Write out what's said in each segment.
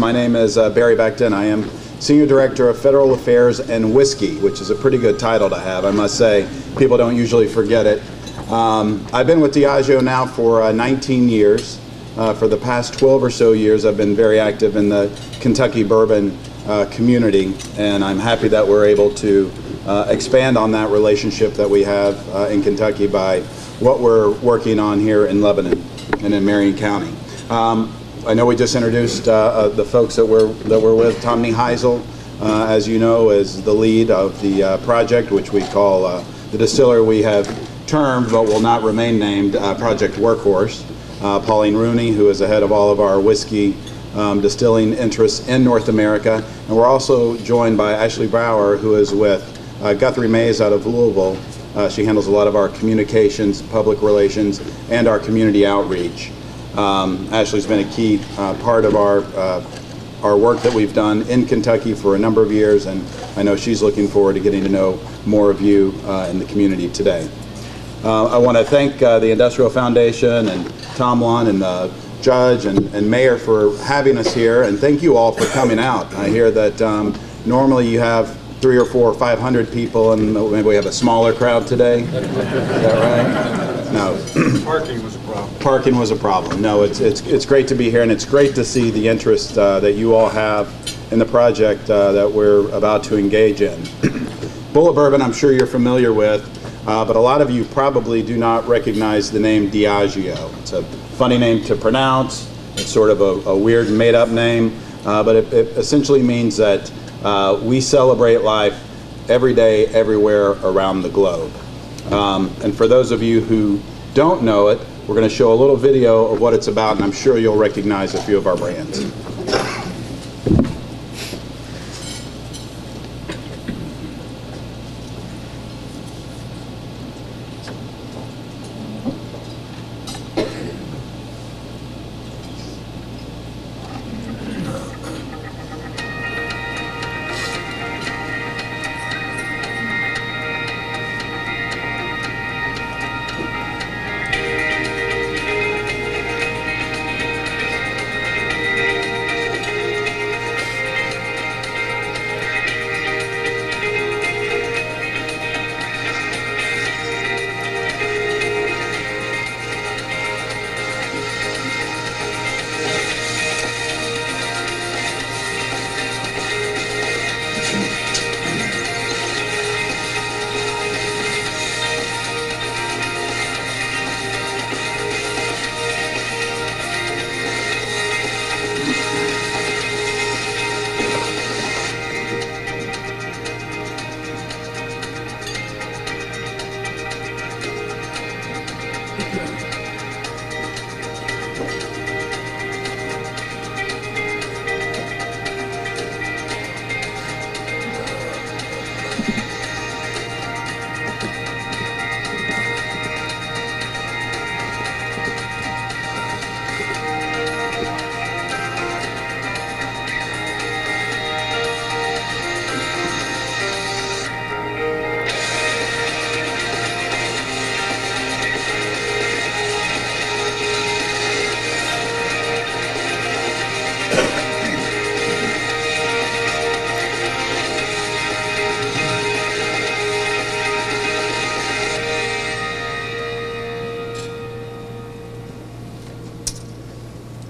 My name is Barry Beckton. I am Senior Director of Federal Affairs and Whiskey, which is a pretty good title to have, I must say. People don't usually forget it. I've been with Diageo now for 19 years. For the past 12 or so years, I've been very active in the Kentucky bourbon community, and I'm happy that we're able to expand on that relationship that we have in Kentucky by what we're working on here in Lebanon and in Marion County. I know we just introduced the folks that we're with. Tom Heisel, as you know, is the lead of the project, which we call the Distillery we have termed, but will not remain named, Project Workhorse. Pauline Rooney, who is the head of all of our whiskey distilling interests in North America. And we're also joined by Ashley Brower, who is with Guthrie Mays out of Louisville. She handles a lot of our communications, public relations, and our community outreach. Ashley's been a key part of our work that we've done in Kentucky for a number of years, and I know she's looking forward to getting to know more of you in the community today. I want to thank the Industrial Foundation and Tom Lund and the Judge and Mayor for having us here, and thank you all for coming out. I hear that normally you have 300 or 400 or 500 people, and maybe we have a smaller crowd today. Is that right? No. Parking was a problem. Parking was a problem. No, it's great to be here, and it's great to see the interest that you all have in the project that we're about to engage in. Bullet Bourbon, I'm sure you're familiar with, but a lot of you probably do not recognize the name Diageo. It's a funny name to pronounce. It's sort of a weird made-up name, but it essentially means that we celebrate life every day, everywhere around the globe. And for those of you who don't know it, we're going to show a little video of what it's about, and I'm sure you'll recognize a few of our brands.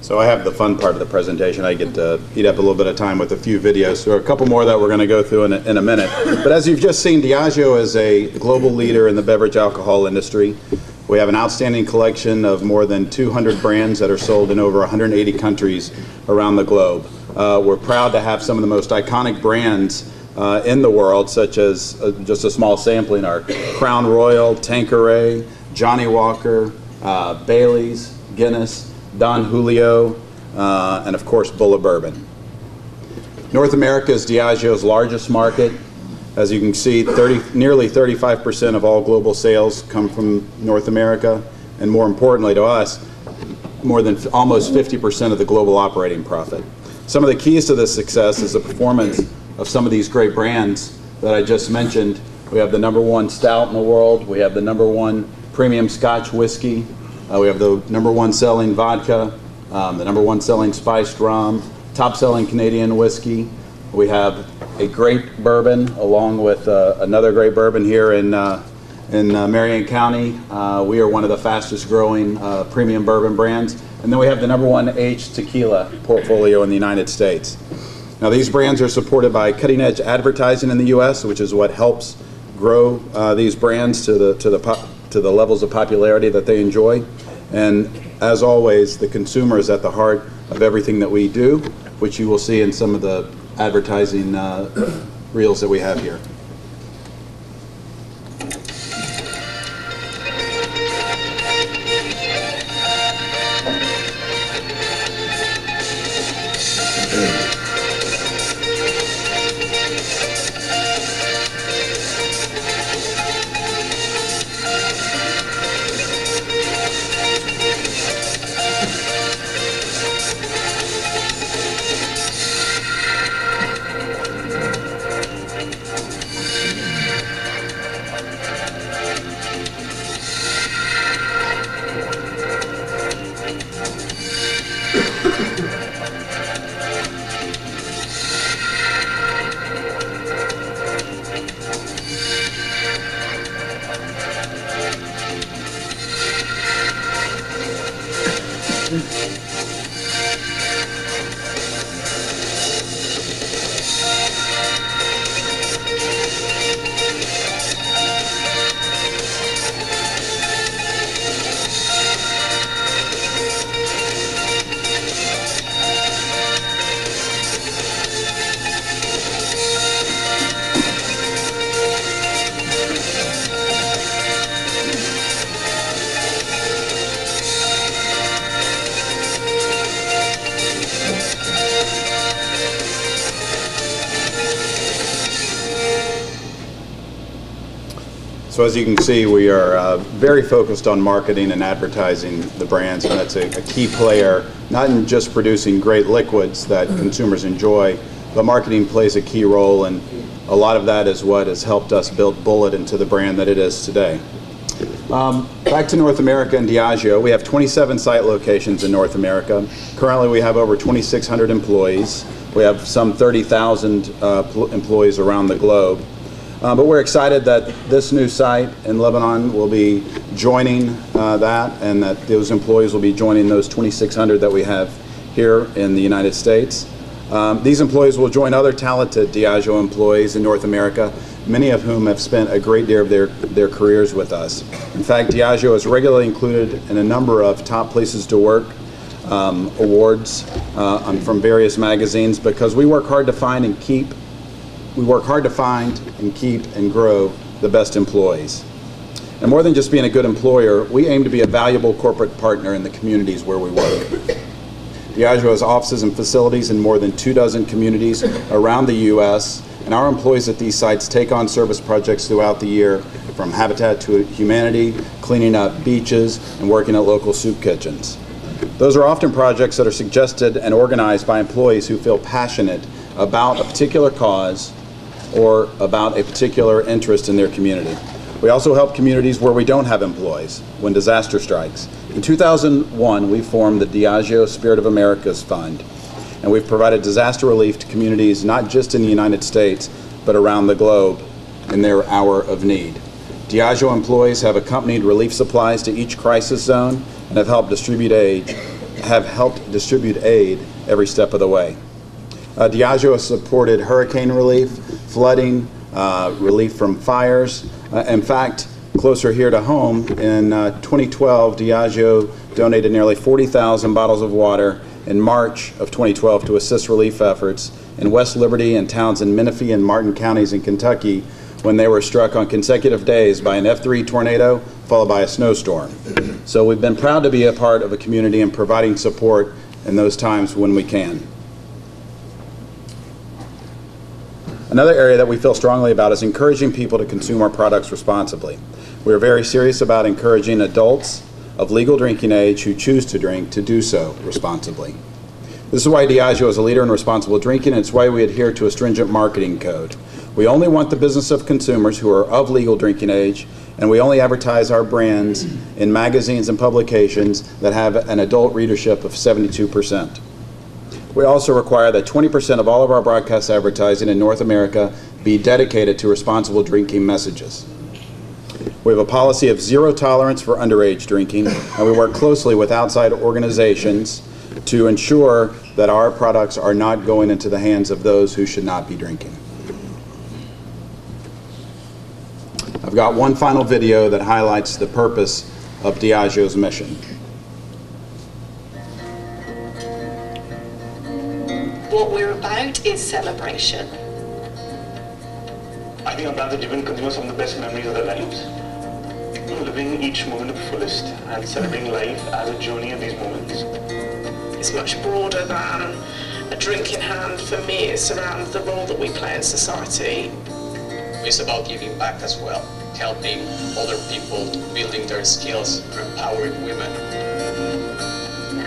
So I have the fun part of the presentation. I get to eat up a little bit of time with a few videos. So a couple more that we're going to go through in a minute. But as you've just seen, Diageo is a global leader in the beverage alcohol industry. We have an outstanding collection of more than 200 brands that are sold in over 180 countries around the globe. We're proud to have some of the most iconic brands in the world, such as just a small sampling are Crown Royal, Tanqueray, Johnny Walker, Bailey's, Guinness, Don Julio, and of course Bullet Bourbon. North America is Diageo's largest market. As you can see, nearly 35% of all global sales come from North America, and more importantly to us, more than almost 50% of the global operating profit. Some of the keys to this success is the performance of some of these great brands that I just mentioned. We have the #1 stout in the world. We have the #1 premium Scotch whiskey. We have the #1 selling vodka, the #1 selling spiced rum, top-selling Canadian whiskey. We have a great bourbon along with another great bourbon here in Marion County. We are one of the fastest-growing premium bourbon brands. And then we have the #1 aged tequila portfolio in the United States. Now, these brands are supported by cutting-edge advertising in the U.S., which is what helps grow these brands to the levels of popularity that they enjoy. And as always, the consumer is at the heart of everything that we do, which you will see in some of the advertising reels that we have here. So as you can see, we are very focused on marketing and advertising the brands, and that's a key player, not in just producing great liquids that consumers enjoy, but marketing plays a key role, and a lot of that is what has helped us build Bulleit into the brand that it is today. Back to North America and Diageo, we have 27 site locations in North America. Currently we have over 2,600 employees. We have some 30,000 employees around the globe. But we're excited that this new site in Lebanon will be joining that, and that those employees will be joining those 2,600 that we have here in the United States. These employees will join other talented Diageo employees in North America, many of whom have spent a great deal of their careers with us. In fact, Diageo is regularly included in a number of top places to work awards from various magazines, because we work hard to find and keep and grow the best employees. And more than just being a good employer, we aim to be a valuable corporate partner in the communities where we work. Diageo has offices and facilities in more than 24 communities around the U.S., and our employees at these sites take on service projects throughout the year, from Habitat to Humanity, cleaning up beaches, and working at local soup kitchens. Those are often projects that are suggested and organized by employees who feel passionate about a particular cause or about a particular interest in their community. We also help communities where we don't have employees when disaster strikes. In 2001, we formed the Diageo Spirit of America's Fund, and we've provided disaster relief to communities not just in the United States, but around the globe in their hour of need. Diageo employees have accompanied relief supplies to each crisis zone and have helped distribute aid every step of the way. Diageo has supported hurricane relief, flooding, relief from fires. In fact, closer here to home, in 2012, Diageo donated nearly 40,000 bottles of water in March of 2012 to assist relief efforts in West Liberty and towns in Menifee and Martin counties in Kentucky when they were struck on consecutive days by an F3 tornado followed by a snowstorm. So we've been proud to be a part of a community and providing support in those times when we can. Another area that we feel strongly about is encouraging people to consume our products responsibly. We are very serious about encouraging adults of legal drinking age who choose to drink to do so responsibly. This is why Diageo is a leader in responsible drinking, and it's why we adhere to a stringent marketing code. We only want the business of consumers who are of legal drinking age, and we only advertise our brands in magazines and publications that have an adult readership of 72%. We also require that 20% of all of our broadcast advertising in North America be dedicated to responsible drinking messages. We have a policy of zero tolerance for underage drinking, and we work closely with outside organizations to ensure that our products are not going into the hands of those who should not be drinking. I've got one final video that highlights the purpose of Diageo's mission. What we're about is celebration. I think our brands have given consumers some of the best memories of their lives. Living each moment to the fullest and celebrating life as a journey in these moments. It's much broader than a drink in hand. For me, it's around the role that we play in society. It's about giving back as well, helping other people, building their skills, empowering women.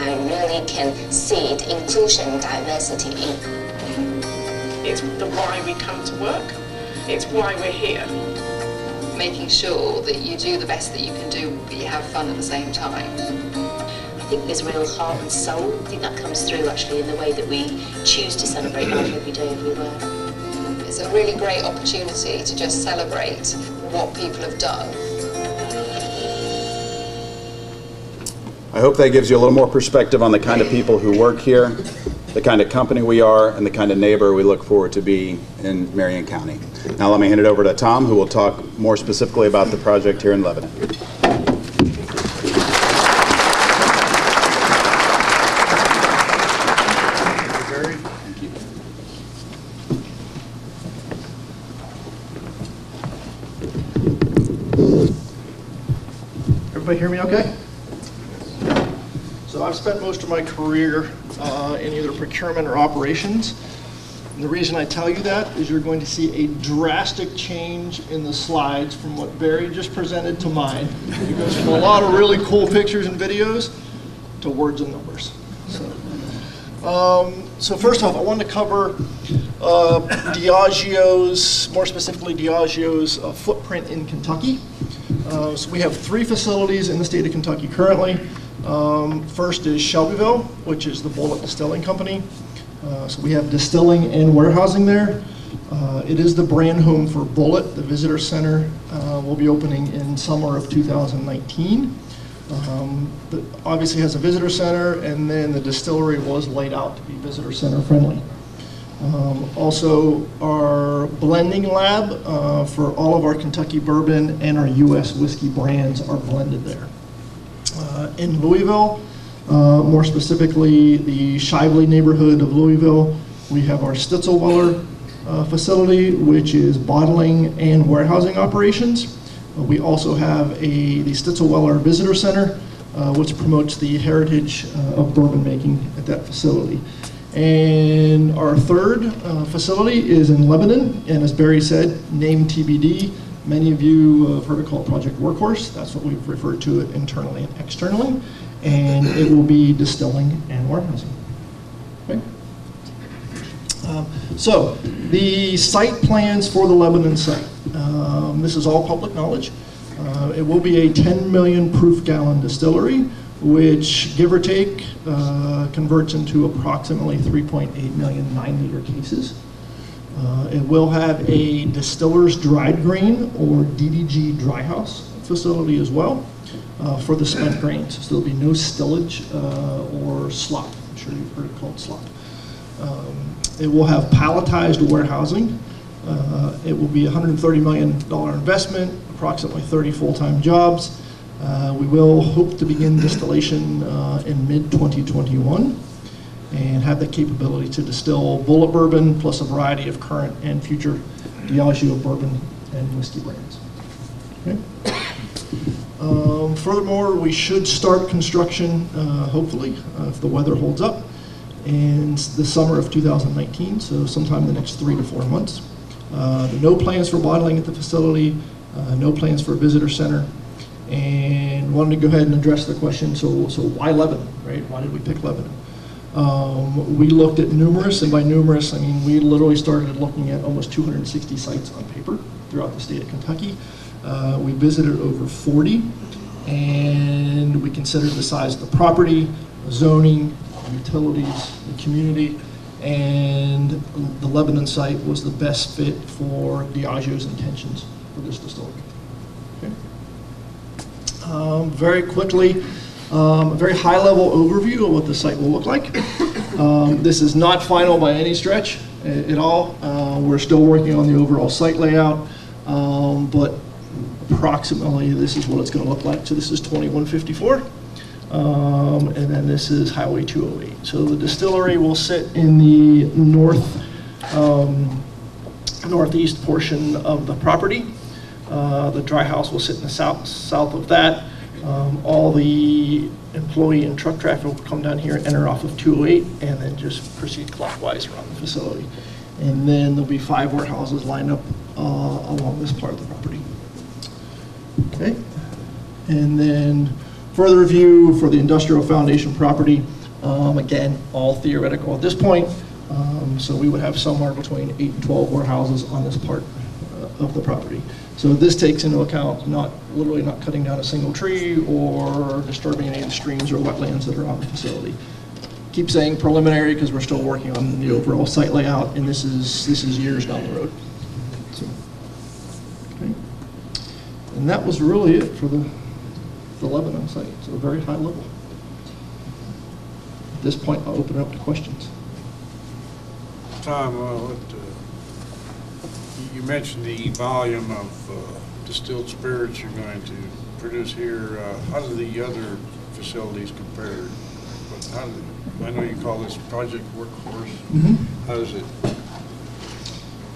I really can see the inclusion, diversity in. It's the why we come to work. It's why we're here. Making sure that you do the best that you can do, but you have fun at the same time. I think there's real heart and soul. I think that comes through actually in the way that we choose to celebrate life every day, everywhere. It's a really great opportunity to just celebrate what people have done. I hope that gives you a little more perspective on the kind of people who work here, the kind of company we are, and the kind of neighbor we look forward to be in Marion County. Now let me hand it over to Tom, who will talk more specifically about the project here in Lebanon. Everybody hear me okay? So I've spent most of my career in either procurement or operations. And the reason I tell you that is you're going to see a drastic change in the slides from what Barry just presented to mine. It goes from a lot of really cool pictures and videos to words and numbers. So first off, I wanted to cover Diageo's, more specifically Diageo's footprint in Kentucky. So we have 3 facilities in the state of Kentucky currently. First is Shelbyville, which is the Bulleit Distilling Company. So we have distilling and warehousing there. It is the brand home for Bulleit. The visitor center will be opening in summer of 2019. It obviously has a visitor center, and then the distillery was laid out to be visitor center friendly. Also, our blending lab for all of our Kentucky bourbon and our U.S. whiskey brands are blended there. In Louisville, more specifically the Shively neighborhood of Louisville, we have our Stitzelweller facility, which is bottling and warehousing operations. We also have the Stitzelweller Visitor Center, which promotes the heritage of bourbon making at that facility. And our third facility is in Lebanon, and as Barry said, name TBD. Many of you have heard it called Project Workhorse. That's what we've referred to it internally and externally. And it will be distilling and warehousing. Okay. So the site plans for the Lebanon site. This is all public knowledge. It will be a 10 million proof gallon distillery, which, give or take, converts into approximately 3.8 million 9-liter cases. It will have a distiller's dried grain, or DDG dry house facility as well, for the spent grains. So there'll be no stillage or slop. I'm sure you've heard it called slop. It will have palletized warehousing. It will be a $130 million investment, approximately 30 full-time jobs. We will hope to begin distillation in mid-2021 and have the capability to distill Bulleit bourbon plus a variety of current and future Diageo bourbon and whiskey brands. Okay. Furthermore, we should start construction, hopefully, if the weather holds up, in the summer of 2019, so sometime in the next 3 to 4 months. No plans for bottling at the facility, no plans for a visitor center, and wanted to go ahead and address the question, so why Lebanon, right? Why did we pick Lebanon? We looked at numerous, and by numerous, I mean we literally started looking at almost 260 sites on paper throughout the state of Kentucky. We visited over 40, and we considered the size of the property, zoning, utilities, the community, and the Lebanon site was the best fit for Diageo's intentions for this distillery. Okay. Very quickly, a very high-level overview of what the site will look like. This is not final by any stretch at all. We're still working on the overall site layout, but approximately this is what it's going to look like. So this is 2154, and then this is Highway 208. So the distillery will sit in the northeast portion of the property. The dry house will sit in the south of that. All the employee and truck traffic will come down here, enter off of 208, and then just proceed clockwise around the facility. And then there'll be 5 warehouses lined up along this part of the property. Okay. And then further review for the industrial foundation property. Again, all theoretical at this point. So we would have somewhere between 8 and 12 warehouses on this part of the property. So this takes into account literally not cutting down a single tree or disturbing any of the streams or wetlands that are on the facility. Keep saying preliminary because we're still working on the overall site layout, and this is years down the road. So, okay. And that was really it for the Lebanon site. So very high level. At this point, I'll open it up to questions. Tom, you mentioned the volume of distilled spirits you're going to produce here. How do the other facilities compare? I know you call this Project Workforce. Mm-hmm. How does it?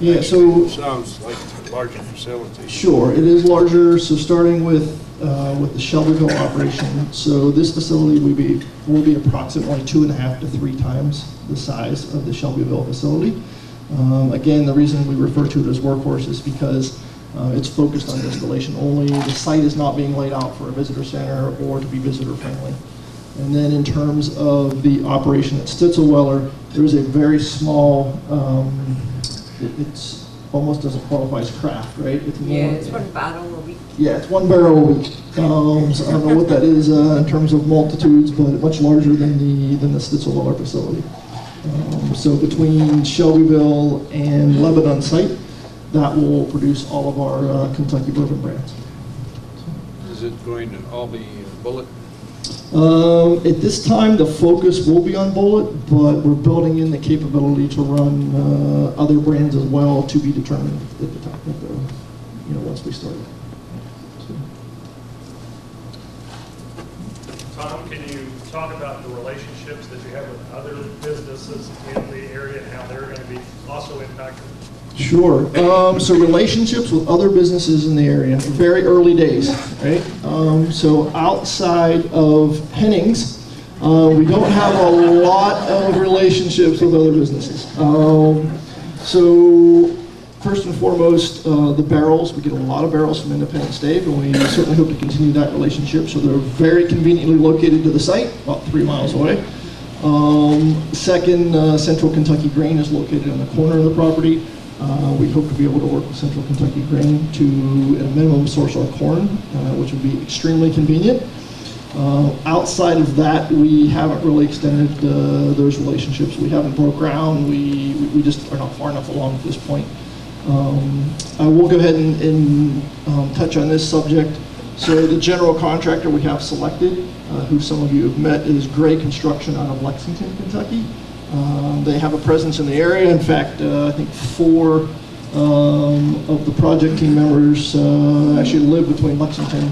Yeah, so it sounds like a larger facility. Sure, it is larger. So starting with the Shelbyville operation, so this facility will be approximately 2.5 to 3 times the size of the Shelbyville facility. Again, the reason we refer to it as Workforce is because it's focused on distillation only. The site is not being laid out for a visitor center or to be visitor friendly. And then in terms of the operation at Stitzelweller, there is a very small, it's almost doesn't qualify as craft, right? It's more, it's 1 barrel a week. Yeah, it's 1 barrel a week. So I don't know what that is in terms of multitudes, but much larger than the Stitzelweller facility. So between Shelbyville and Lebanon site, that will produce all of our Kentucky bourbon brands. Is it going to all be bullet? At this time, the focus will be on bullet, but we're building in the capability to run other brands as well, to be determined at the time, once we start. Tom, can you talk about the relationships that you have with other businesses in the area and how they're going to be also impacted? Sure. So relationships with other businesses in the area, very early days, right? So outside of Hennings, we don't have a lot of relationships with other businesses. So first and foremost, the barrels, we get a lot of barrels from Independence Dave, and we certainly hope to continue that relationship. So they're very conveniently located to the site, about 3 miles away. Second, Central Kentucky Grain is located on the corner of the property. We hope to be able to work with Central Kentucky Grain to, at a minimum, source our corn, which would be extremely convenient. Outside of that, we haven't really extended those relationships. We haven't broke ground. We just are not far enough along at this point. I will go ahead and touch on this subject. So the general contractor we have selected, who some of you have met, is Gray Construction out of Lexington, Kentucky. They have a presence in the area. In fact, I think 4 of the project team members actually live between Lexington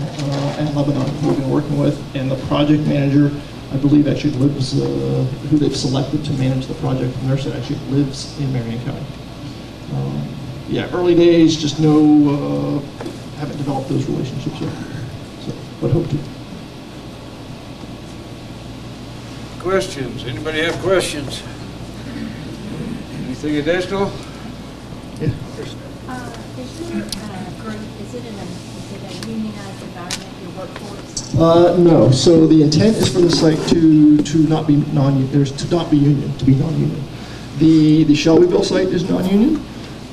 and Lebanon, who we've been working with. And the project manager, I believe, actually lives, who they've selected to manage the project from their side, actually lives in Marion County. Yeah, early days, just haven't developed those relationships yet. So, but hope to. Questions? Anybody have questions? Anything additional? Yeah. Is your group, is it a unionized environment, your workforce? No. So the intent is for the site to not be non-union, to not be union, to be non-union. The Shelbyville site is non-union,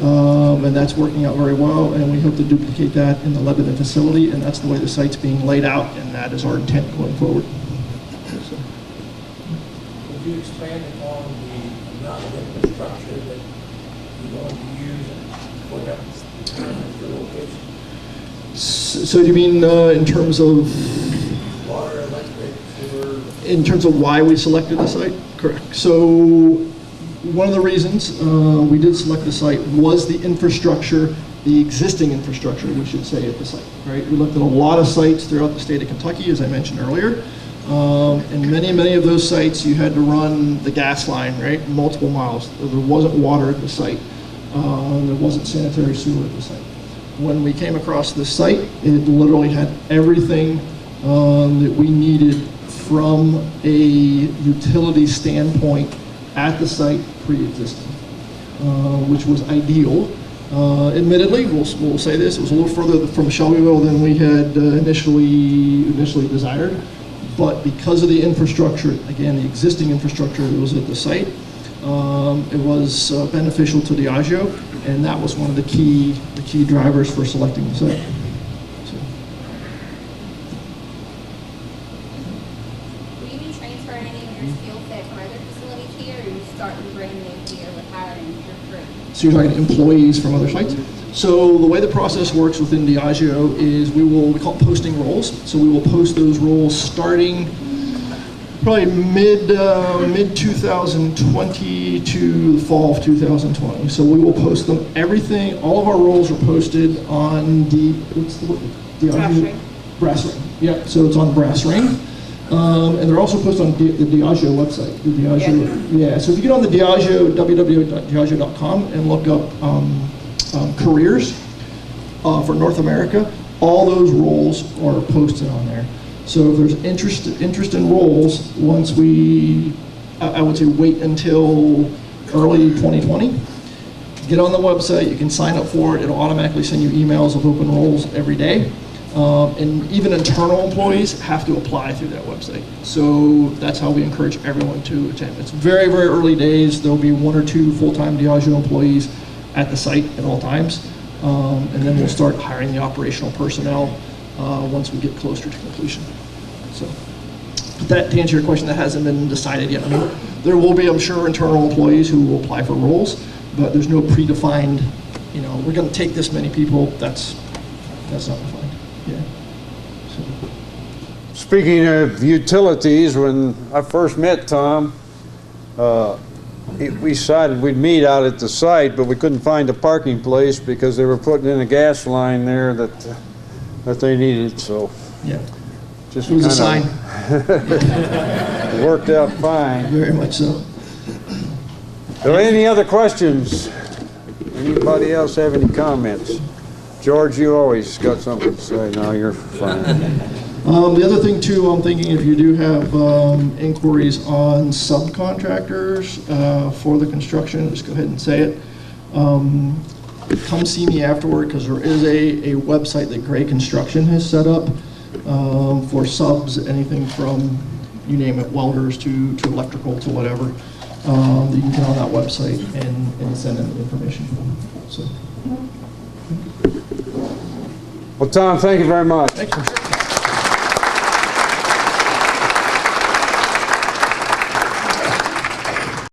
and that's working out very well. And we hope to duplicate that in the Lebanon facility, and that's the way the site's being laid out, and that is our intent going forward. you expand upon the amount of infrastructure that you're going to use for that your location? So you mean in terms of Water, electric, sewer? in terms of why we selected the site? Correct. So one of the reasons we did select the site was the infrastructure, the existing infrastructure, we should say, at the site, right? We looked at a lot of sites throughout the state of Kentucky, as I mentioned earlier. And many of those sites, you had to run the gas line, right? Multiple miles. There wasn't water at the site. There wasn't sanitary sewer at the site. When we came across this site, it literally had everything that we needed from a utility standpoint at the site pre-existing, which was ideal. Admittedly, we'll say this, it was a little further from Shelbyville than we had initially desired, but because of the infrastructure, again, the existing infrastructure that was at the site, it was beneficial to Diageo, and that was one of the key drivers for selecting the site. Will you be transferring any of your skill set from other facilities here, or are you starting brand new here with hiring your crew? So you're talking employees from other sites? So the way the process works within Diageo is we call it posting roles. So we will post those roles starting probably mid 2020 to the fall of 2020. So we will post them. All of our roles are posted on Brass Ring. Yeah, so it's on Brass Ring. And they're also posted on the Diageo website. The Diageo, yeah. So if you get on the Diageo, www.diageo.com, and look up careers for North America, all those roles are posted on there. So if there's interest in roles, once I would say wait until early 2020. Get on the website, you can sign up for it. It'll automatically send you emails of open roles every day. And even internal employees have to apply through that website. So that's how we encourage everyone to attend. It's very, very early days. There'll be 1 or 2 full-time Diageo employees at the site at all times. And then we'll start hiring the operational personnel once we get closer to completion. So that, to answer your question, that hasn't been decided yet. I mean, there will be, I'm sure, internal employees who will apply for roles, but there's no predefined, we're going to take this many people. That's not defined. Yeah. So. Speaking of utilities, when I first met Tom, we decided we'd meet out at the site, but we couldn't find a parking place because they were putting in a gas line there that they needed. So yeah, just it was a sign. It worked out fine. Very much so. Are there any other questions? Anybody else have any comments? George, you always got something to say. No, you're fine. The other thing too, I'm thinking if you do have inquiries on subcontractors for the construction, just go ahead and say it. Come see me afterward, because there is a website that Gray Construction has set up for subs, anything from, you name it, welders to electrical to whatever. That you can get on that website and send in the information. So. Well, Tom, thank you very much. Thank you.